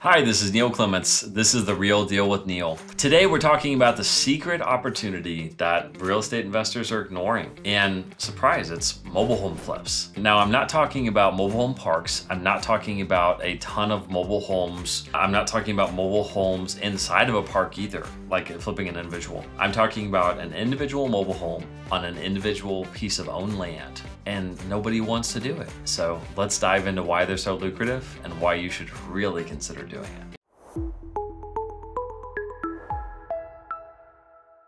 Hi, this is Neil Clements. This is The Real Deal with Neil. Today we're talking about the secret opportunity that real estate investors are ignoring. And surprise, it's mobile home flips. Now, I'm not talking about mobile home parks. I'm not talking about a ton of mobile homes. I'm not talking about mobile homes inside of a park either, like flipping an individual. I'm talking about an individual mobile home on an individual piece of owned land. And nobody wants to do it. So let's dive into why they're so lucrative and why you should really consider doing it.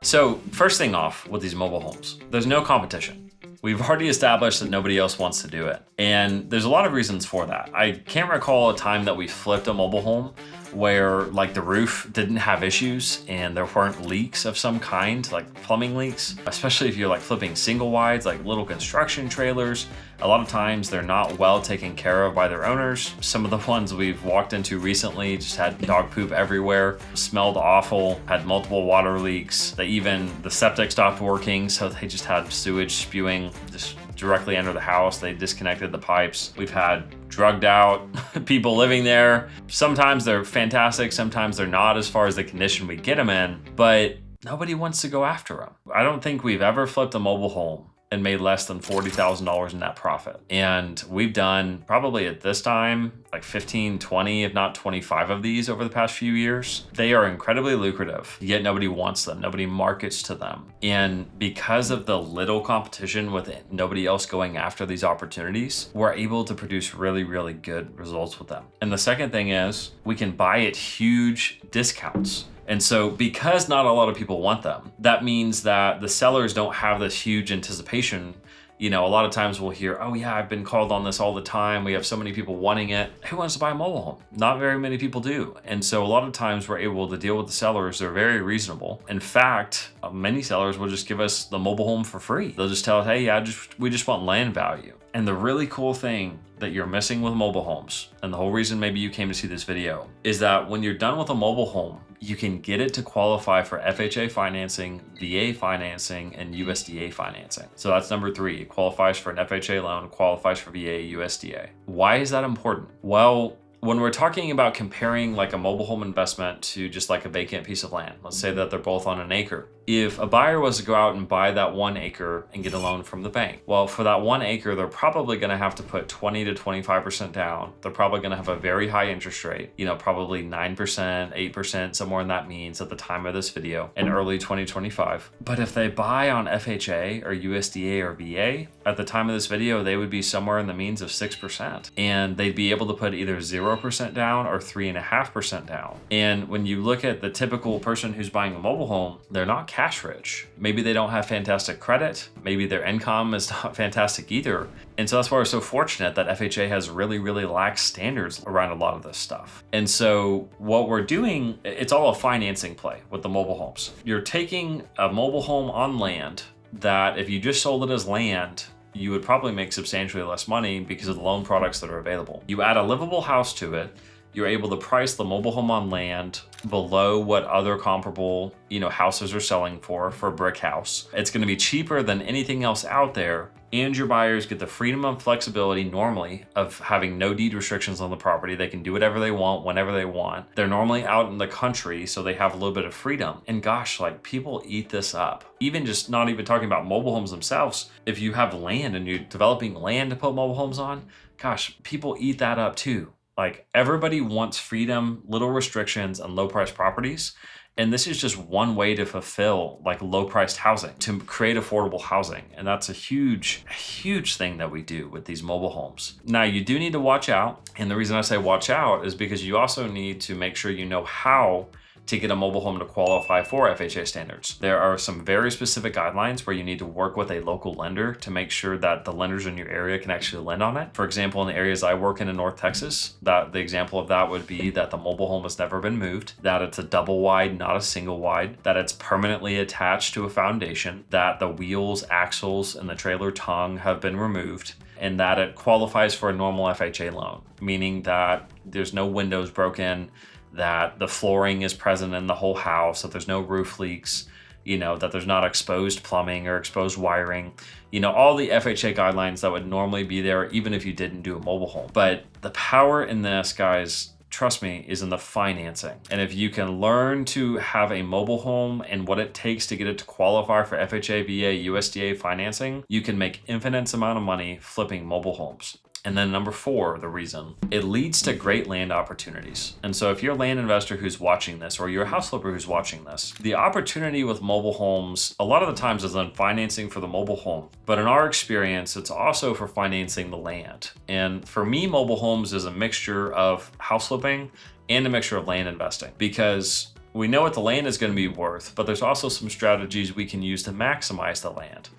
So first thing off with these mobile homes, there's no competition. We've already established that nobody else wants to do it. And there's a lot of reasons for that. I can't recall a time that we flipped a mobile home where like the roof didn't have issues and there weren't leaks of some kind, like plumbing leaks, especially if you're like flipping single wides, like little construction trailers. A lot of times they're not well taken care of by their owners. Some of the ones we've walked into recently just had dog poop everywhere, smelled awful, had multiple water leaks. The septic stopped working, so they just had sewage spewing just directly under the house. They disconnected the pipes. We've had drugged out people living there. Sometimes they're fantastic, sometimes they're not as far as the condition we get them in, but nobody wants to go after them. I don't think we've ever flipped a mobile home and made less than $40,000 in net profit. And we've done probably at this time, like 15, 20, if not 25 of these over the past few years. They are incredibly lucrative, yet nobody wants them. Nobody markets to them. And because of the little competition with nobody else going after these opportunities, we're able to produce really, really good results with them. And the second thing is we can buy at huge discounts. And so because not a lot of people want them, that means that the sellers don't have this huge anticipation. You know, a lot of times we'll hear, oh yeah, I've been called on this all the time. We have so many people wanting it. Who wants to buy a mobile home? Not very many people do. And so a lot of times we're able to deal with the sellers. They're very reasonable. In fact, many sellers will just give us the mobile home for free. They'll just tell us, hey, yeah, we just want land value. And the really cool thing that you're missing with mobile homes, and the whole reason maybe you came to see this video, is that when you're done with a mobile home, you can get it to qualify for FHA financing, VA financing, and USDA financing. So that's number 3. It qualifies for an FHA loan, qualifies for VA, USDA. Why is that important? Well, when we're talking about comparing like a mobile home investment to just like a vacant piece of land, let's say that they're both on an acre. If a buyer was to go out and buy that 1 acre and get a loan from the bank, well, for that 1 acre, they're probably going to have to put 20 to 25% down. They're probably going to have a very high interest rate, probably 9%, 8%, somewhere in that means at the time of this video in early 2025. But if they buy on FHA or USDA or VA, at the time of this video, they would be somewhere in the means of 6%. And they'd be able to put either 0% down or 3.5% down. And when you look at the typical person who's buying a mobile home, they're not cash rich. Maybe they don't have fantastic credit. Maybe their income is not fantastic either. And so that's why we're so fortunate that FHA has really, really lax standards around a lot of this stuff. And so what we're doing, it's all a financing play with the mobile homes. You're taking a mobile home on land that if you just sold it as land, you would probably make substantially less money because of the loan products that are available. You add a livable house to it, you're able to price the mobile home on land below what other comparable, houses are selling for a brick house. It's going to be cheaper than anything else out there. And your buyers get the freedom and flexibility normally of having no deed restrictions on the property. They can do whatever they want, whenever they want. They're normally out in the country, so they have a little bit of freedom. And gosh, like people eat this up. Even just not even talking about mobile homes themselves. If you have land and you're developing land to put mobile homes on, gosh, people eat that up too. Like everybody wants freedom, little restrictions, and low price properties. And this is just one way to fulfill like low priced housing, to create affordable housing. And that's a huge thing that we do with these mobile homes. Now you do need to watch out. And the reason I say watch out is because you also need to make sure you know how to get a mobile home to qualify for FHA standards. There are some very specific guidelines where you need to work with a local lender to make sure that the lenders in your area can actually lend on it. For example, in the areas I work in North Texas, the example of that would be that the mobile home has never been moved, that it's a double wide, not a single wide, that it's permanently attached to a foundation, that the wheels, axles, and the trailer tongue have been removed, and that it qualifies for a normal FHA loan, meaning that there's no windows broken, that the flooring is present in the whole house, that there's no roof leaks, that there's not exposed plumbing or exposed wiring, all the FHA guidelines that would normally be there even if you didn't do a mobile home. But the power in this, guys, trust me, is in the financing. And if you can learn to have a mobile home and what it takes to get it to qualify for FHA, VA, USDA financing, you can make infinite amount of money flipping mobile homes. And then number 4, the reason, it leads to great land opportunities. And so if you're a land investor who's watching this, or you're a house flipper who's watching this, the opportunity with mobile homes, a lot of the times is on financing for the mobile home. But in our experience, it's also for financing the land. And for me, mobile homes is a mixture of house flipping and a mixture of land investing, because we know what the land is going to be worth, but there's also some strategies we can use to maximize the land.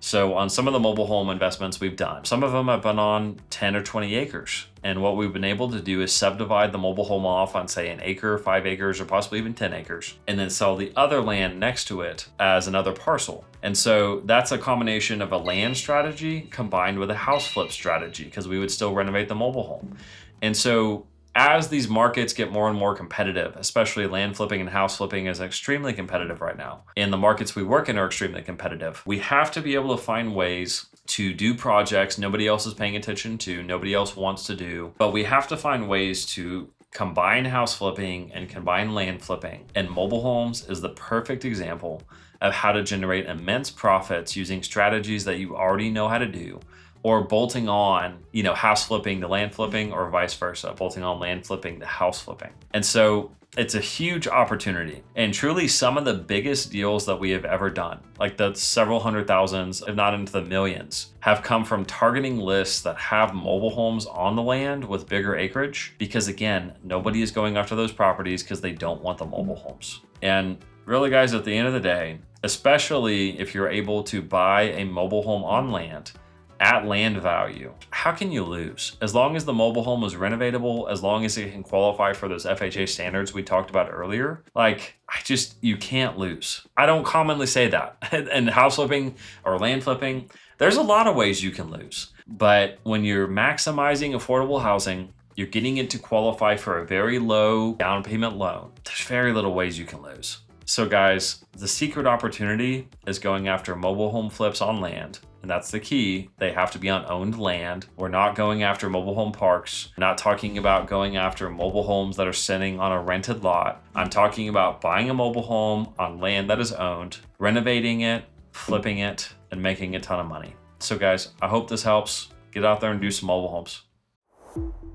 So on some of the mobile home investments we've done, some of them have been on 10 or 20 acres. And what we've been able to do is subdivide the mobile home off on, say, an acre, 5 acres, or possibly even 10 acres, and then sell the other land next to it as another parcel. And so that's a combination of a land strategy combined with a house flip strategy, because we would still renovate the mobile home. And so as these markets get more and more competitive, especially land flipping and house flipping is extremely competitive right now, and the markets we work in are extremely competitive, we have to be able to find ways to do projects nobody else is paying attention to, nobody else wants to do, but we have to find ways to combine house flipping and combine land flipping. And mobile homes is the perfect example of how to generate immense profits using strategies that you already know how to do, or bolting on, house flipping to land flipping, or vice versa, bolting on land flipping to house flipping. And so it's a huge opportunity. And truly some of the biggest deals that we have ever done, like the several hundred thousands, if not into the millions, have come from targeting lists that have mobile homes on the land with bigger acreage, because again, nobody is going after those properties because they don't want the mobile homes. And really, guys, at the end of the day, especially if you're able to buy a mobile home on land at land value, how can you lose? As long as the mobile home is renovatable, as long as it can qualify for those FHA standards we talked about earlier, you can't lose. I don't commonly say that. And house flipping or land flipping, there's a lot of ways you can lose. But when you're maximizing affordable housing, you're getting it to qualify for a very low down payment loan, there's very little ways you can lose. So guys, the secret opportunity is going after mobile home flips on land. And that's the key. They have to be on owned land. We're not going after mobile home parks. We're not talking about going after mobile homes that are sitting on a rented lot. I'm talking about buying a mobile home on land that is owned, renovating it, flipping it, and making a ton of money. So guys, I hope this helps. Get out there and do some mobile homes.